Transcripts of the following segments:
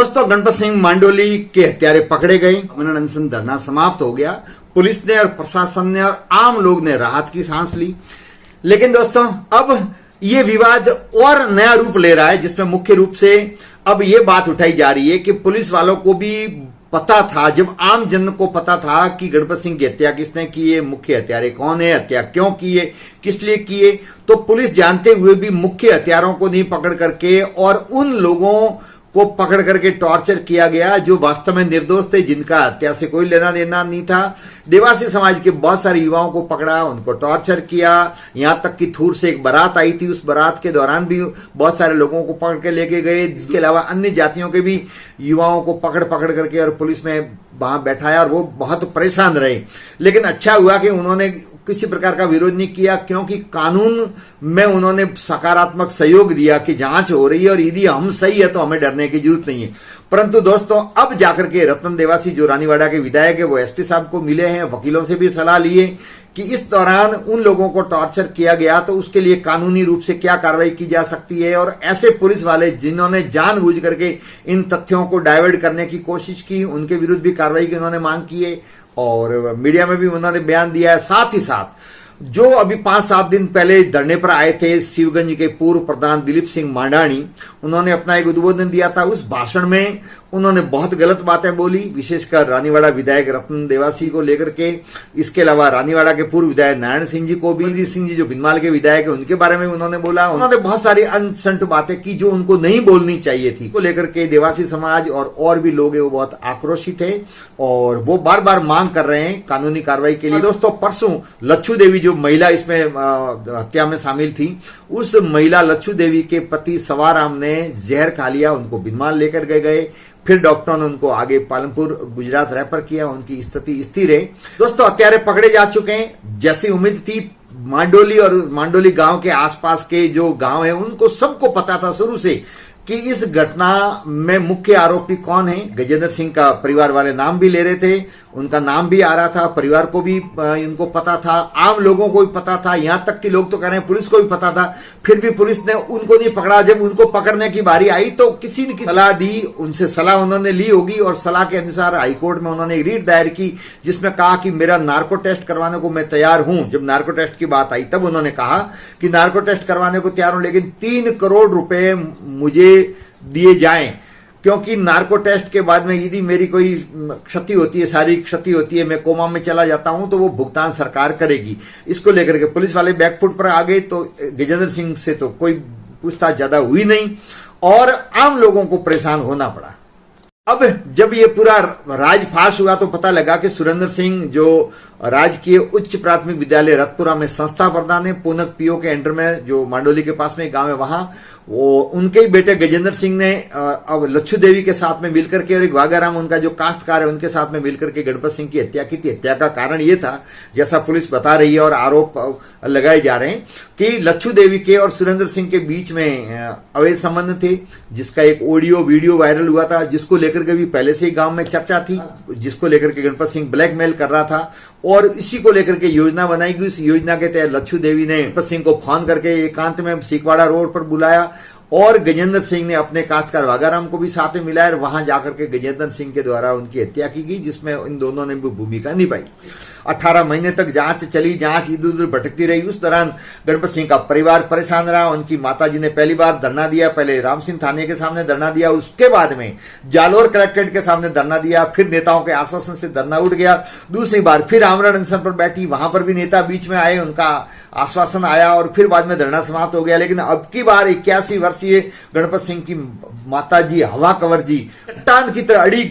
दोस्तों, गणपत सिंह मांडोली के हत्यारे पकड़े गए। अमरण अनशन धरना समाप्त हो गया। पुलिस ने और प्रशासन ने और आम लोग ने राहत की सांस ली। लेकिन दोस्तों, अब ये विवाद और नया रूप ले रहा है, जिसमें मुख्य रूप से अब ये बात उठाई जा रही है कि पुलिस वालों को भी पता था, जब आम जन को पता था कि गणपत सिंह की हत्या किसने की है, मुख्य हत्यारे कौन है, हत्या क्यों की है, किस लिए की है, तो पुलिस जानते हुए भी मुख्य हत्यारों को नहीं पकड़ करके और उन लोगों को पकड़ करके टॉर्चर किया गया जो वास्तव में निर्दोष थे, जिनका हत्या से कोई लेना देना नहीं था। देवासी समाज के बहुत सारे युवाओं को पकड़ा, उनको टॉर्चर किया। यहां तक कि थूर से एक बारात आई थी, उस बारात के दौरान भी बहुत सारे लोगों को पकड़ के लेके गए। इसके अलावा अन्य जातियों के भी युवाओं को पकड़ करके और पुलिस में वहां बैठाया और वो बहुत परेशान रहे। लेकिन अच्छा हुआ कि उन्होंने किसी प्रकार का विरोध नहीं किया, क्योंकि कानून में उन्होंने सकारात्मक सहयोग दिया कि जांच हो रही है और यदि हम सही है तो हमें डरने की जरूरत नहीं है। परंतु दोस्तों, अब जाकर के रतन देवासी जो रानीवाड़ा के विधायक है, वो एसपी साहब को मिले हैं, वकीलों से भी सलाह लिए कि इस दौरान उन लोगों को टॉर्चर किया गया तो उसके लिए कानूनी रूप से क्या कार्रवाई की जा सकती है, और ऐसे पुलिस वाले जिन्होंने जानबूझ करके इन तथ्यों को डाइवर्ट करने की कोशिश की, उनके विरुद्ध भी कार्रवाई की उन्होंने मांग की है और मीडिया में भी उन्होंने बयान दिया है। साथ ही साथ जो अभी 5-7 दिन पहले धरने पर आए थे शिवगंज के पूर्व प्रधान दिलीप सिंह मांडाणी, उन्होंने अपना एक उद्बोधन दिया था। उस भाषण में उन्होंने बहुत गलत बातें बोली, विशेषकर रानीवाड़ा विधायक रतन देवासी को लेकर के। इसके अलावा रानीवाड़ा के पूर्व विधायक नारायण सिंह जी को भी, सिंह जी जो भिनमाल के विधायक है, उनके बारे में उन्होंने बोला। उन्होंने बहुत सारी अनसंट बातें की जो उनको नहीं बोलनी चाहिए थी, को लेकर के देवासी समाज और भी लोग हैं वो बहुत आक्रोशित है और वो बार बार मांग कर रहे हैं कानूनी कार्रवाई के लिए। दोस्तों, परसों लच्छू देवी जो महिला इसमें हत्या में शामिल थी, उस महिला लच्छू देवी के पति सवाराम ने जहर खा लिया, उनको भिनमाल लेकर गए। फिर डॉक्टरों ने उनको आगे पालमपुर गुजरात रेफर किया, उनकी स्थिति स्थिर है। दोस्तों, हत्यारे पकड़े जा चुके हैं। जैसी उम्मीद थी, मांडोली और मांडोली गांव के आसपास के जो गांव है उनको सबको पता था शुरू से कि इस घटना में मुख्य आरोपी कौन है। गजेंद्र सिंह का परिवार वाले नाम भी ले रहे थे, उनका नाम भी आ रहा था, परिवार को भी इनको पता था, आम लोगों को भी पता था, यहां तक कि लोग तो कह रहे हैं पुलिस को भी पता था। फिर भी पुलिस ने उनको नहीं पकड़ा। जब उनको पकड़ने की बारी आई तो किसी ने सलाह दी, उनसे सलाह उन्होंने ली होगी और सलाह के अनुसार हाईकोर्ट में उन्होंने एक रीट दायर की जिसमें कहा कि मेरा नार्को टेस्ट करवाने को मैं तैयार हूं। जब नार्को टेस्ट की बात आई तब उन्होंने कहा कि नार्को टेस्ट करवाने को तैयार हूं, लेकिन 3 करोड़ रुपए मुझे दिए जाएं, क्योंकि नार्को टेस्ट के बाद में यदि मेरी कोई क्षति होती है, शारीरिक क्षति होती है, मैं कोमा में चला जाता हूं, तो वो भुगतान सरकार करेगी। इसको लेकर के पुलिस वाले बैकफुट पर आ गए। तो गजेंद्र सिंह से तो कोई पूछताछ ज्यादा हुई नहीं और आम लोगों को परेशान होना पड़ा। अब जब ये पूरा राज फाश हुआ तो पता लगा कि सुरेंद्र सिंह जो राजकीय उच्च प्राथमिक विद्यालय रतपुरा में संस्था प्रधान है, पूनक पीओ के अंडर में, जो मांडोली के पास में एक गांव है वहां, वो उनके ही बेटे गजेंद्र सिंह ने अब लच्छू देवी के साथ में मिलकर के और एक वागाराम उनका जो काश्तकार है उनके साथ में मिलकर के गणपत सिंह की हत्या की थी। हत्या का कारण ये था, जैसा पुलिस बता रही है और आरोप लगाए जा रहे हैं, कि लच्छू देवी के और सुरेंद्र सिंह के बीच में अवैध संबंध थे, जिसका एक ऑडियो वीडियो वायरल हुआ था, जिसको लेकर के भी पहले से ही गांव में चर्चा थी, जिसको लेकर के गणपत सिंह ब्लैकमेल कर रहा था और इसी को लेकर के योजना बनाई गई। इस योजना के तहत लच्छू देवी ने गणपत सिंह को फोन करके एकांत में सीकवाड़ा रोड पर बुलाया और गजेंद्र सिंह ने अपने काश्तकार वागाराम को भी साथ में मिलाया और वहां जाकर के गजेंद्र सिंह के द्वारा उनकी हत्या की गई, जिसमें इन दोनों ने भी भूमिका निभाई। 18 महीने तक जांच चली, जांच इधर उधर भटकती रही। उस दौरान गणपत सिंह का परिवार परेशान रहा। उनकी माताजी ने पहली बार धरना दिया, पहले राम सिंह थाने के सामने धरना दिया, उसके बाद में जालोर कलेक्ट्रेट के सामने धरना दिया, फिर नेताओं के आश्वासन से धरना उठ गया। दूसरी बार फिर आमरण अनशन पर बैठी, वहां पर भी नेता बीच में आए, उनका आश्वासन आया और फिर बाद में धरना समाप्त हो गया। लेकिन अब की बार 81 वर्षीय गणपत सिंह की माताजी हवा कंवर जी चट्टान की तरह अड़ी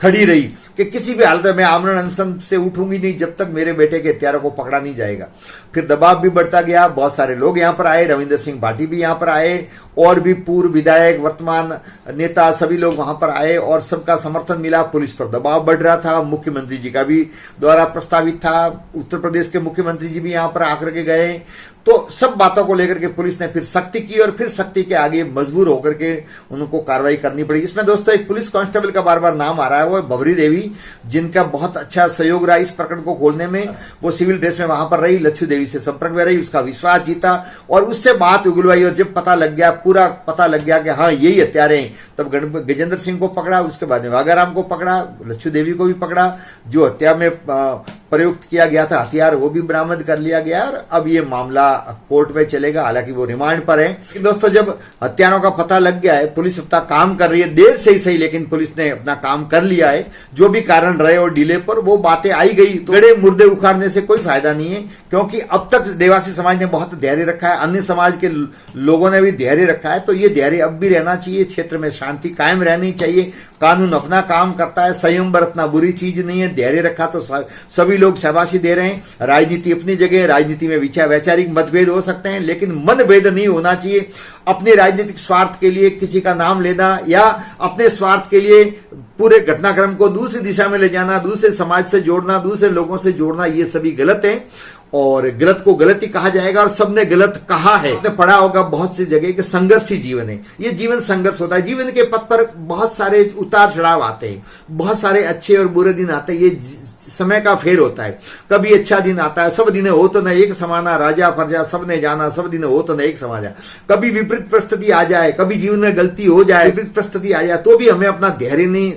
खड़ी रही कि किसी भी हालत में आमरण अनशन से उठूंगी नहीं जब तक मेरे बेटे के हत्यारों को पकड़ा नहीं जाएगा। फिर दबाव भी बढ़ता गया, बहुत सारे लोग यहां पर आए, रविंद्र सिंह भाटी भी यहां पर आए और भी पूर्व विधायक, वर्तमान नेता, सभी लोग वहां पर आए और सबका समर्थन मिला। पुलिस पर दबाव बढ़ रहा था, मुख्यमंत्री जी का भी दौरा प्रस्तावित था, उत्तर प्रदेश के मुख्यमंत्री जी भी यहां पर आकर के गए। तो सब बातों को लेकर के पुलिस ने फिर सख्ती की और फिर सख्ती के आगे मजबूर होकर के उनको कार्रवाई करनी पड़ी। इसमें दोस्तों एक पुलिस कांस्टेबल का बार बार नाम आ रहा है, वो बबरी देवी, जिनका बहुत अच्छा सहयोग रहा इस प्रकरण को खोलने में। वो सिविल ड्रेस में वहां पर रही, लच्छू देवी से संपर्क में रही, उसका विश्वास जीता और उससे बात उगलवाई। और जब पता लग गया, पूरा पता लग गया कि हाँ यही हत्यारे हैं, तब गजेंद्र सिंह को पकड़ा, उसके बाद में वाघाराम को पकड़ा, लच्छू देवी को भी पकड़ा। जो हत्या में प्रयुक्त किया गया था हथियार वो भी बरामद कर लिया गया और अब ये मामला कोर्ट में चलेगा, हालांकि वो रिमांड पर है। लेकिन दोस्तों जब हत्यारों का पता लग गया है, पुलिस अपना काम कर रही है, देर से ही सही लेकिन पुलिस ने अपना काम कर लिया है। जो भी कारण रहे और डिले पर वो बातें आई गई, तो बड़े मुर्दे उखाड़ने से कोई फायदा नहीं है, क्योंकि अब तक देवासी समाज ने बहुत धैर्य रखा है, अन्य समाज के लोगों ने भी धैर्य रखा है, तो ये धैर्य अब भी रहना चाहिए। क्षेत्र में शांति कायम रहनी चाहिए, कानून अपना काम करता है, संयम बरतना बुरी चीज नहीं है। धैर्य रखा तो सभी लोग शाबाशी दे रहे हैं। राजनीति अपनी जगह, राजनीति में वैचारिक मतभेद हो सकते हैं, लेकिन मनभेद नहीं होना चाहिए। अपने राजनीतिक स्वार्थ के लिए किसी का नाम लेना या अपने स्वार्थ के लिए पूरे घटनाक्रम को दूसरी दिशा में ले जाना, दूसरे समाज से जोड़ना, दूसरे लोगों से जोड़ना, ये सभी गलत है और गलत को गलत ही कहा जाएगा और सबने गलत कहा है। आपने पढ़ा होगा बहुत सी जगह कि संघर्ष ही जीवन है। ये जीवन संघर्ष होता है। जीवन के पथ पर बहुत सारे उतार चढ़ाव आते हैं, बहुत सारे अच्छे और बुरे दिन आते हैं। ये समय का फेर होता है। कभी अच्छा दिन आता है, सब दिन हो तो न एक समाना, राजा प्रजा सबने जाना, सब दिन हो तो न एक समाजा। कभी विपरीत परिस्थिति आ जाए, कभी जीवन में गलती हो जाए, विपरीत परिस्थिति आ जाए, तो भी हमें अपना धैर्य नहीं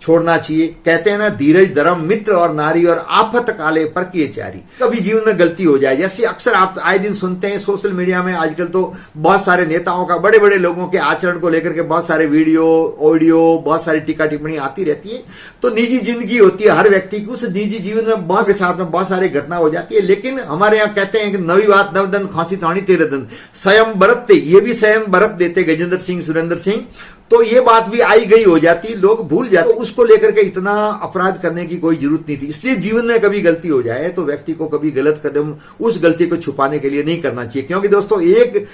छोड़ना चाहिए। कहते हैं ना, धीरज धर्म मित्र और नारी और आफत काले पर किए चारी। कभी जीवन में गलती हो जाए, जैसे अक्सर आप आए दिन सुनते हैं सोशल मीडिया में, आजकल तो बहुत सारे नेताओं का, बड़े बड़े लोगों के आचरण को लेकर के बहुत सारे वीडियो ऑडियो, बहुत सारी टीका टिप्पणी आती रहती है। तो निजी जिंदगी होती है हर व्यक्ति की, उस निजी जीवन में बहुत के साथ में बहुत सारी घटना हो जाती है। लेकिन हमारे यहाँ कहते हैं कि नवी बात नवदन खांसी ताणी तेरे दन, संयम बरतते, ये भी संयम बरत देते गजेंद्र सिंह, सुरेंद्र सिंह, तो ये बात भी आई गई हो जाती, लोग भूल जाते। तो उसको लेकर के इतना अपराध करने की कोई जरूरत नहीं थी। इसलिए जीवन में कभी गलती हो जाए तो व्यक्ति को कभी गलत कदम उस गलती को छुपाने के लिए नहीं करना चाहिए, क्योंकि दोस्तों एक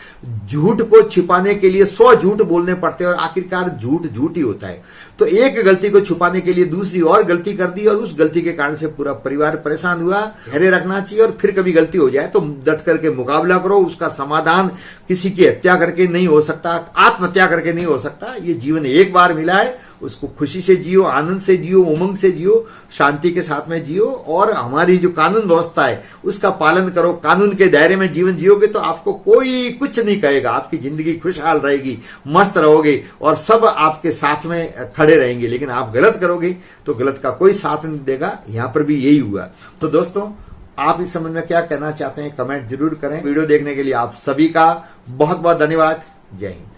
झूठ को छिपाने के लिए 100 झूठ बोलने पड़ते हैं और आखिरकार झूठ झूठ ही होता है। तो एक गलती को छुपाने के लिए दूसरी और गलती कर दी और उस गलती के कारण से पूरा परिवार परेशान हुआ। धैर्य रखना चाहिए और फिर कभी गलती हो जाए तो डट करके मुकाबला करो। उसका समाधान किसी की हत्या करके नहीं हो सकता, आत्महत्या करके नहीं हो सकता। ये जीवन एक बार मिला है, उसको खुशी से जियो, आनंद से जियो, उमंग से जियो, शांति के साथ में जियो और हमारी जो कानून व्यवस्था है उसका पालन करो। कानून के दायरे में जीवन जियोगे तो आपको कोई कुछ नहीं कहेगा, आपकी जिंदगी खुशहाल रहेगी, मस्त रहोगे और सब आपके साथ में खड़े रहेंगे। लेकिन आप गलत करोगे तो गलत का कोई साथ नहीं देगा। यहां पर भी यही हुआ। तो दोस्तों आप इस संबंध में क्या कहना चाहते हैं, कमेंट जरूर करें। वीडियो देखने के लिए आप सभी का बहुत बहुत धन्यवाद। जय हिंद।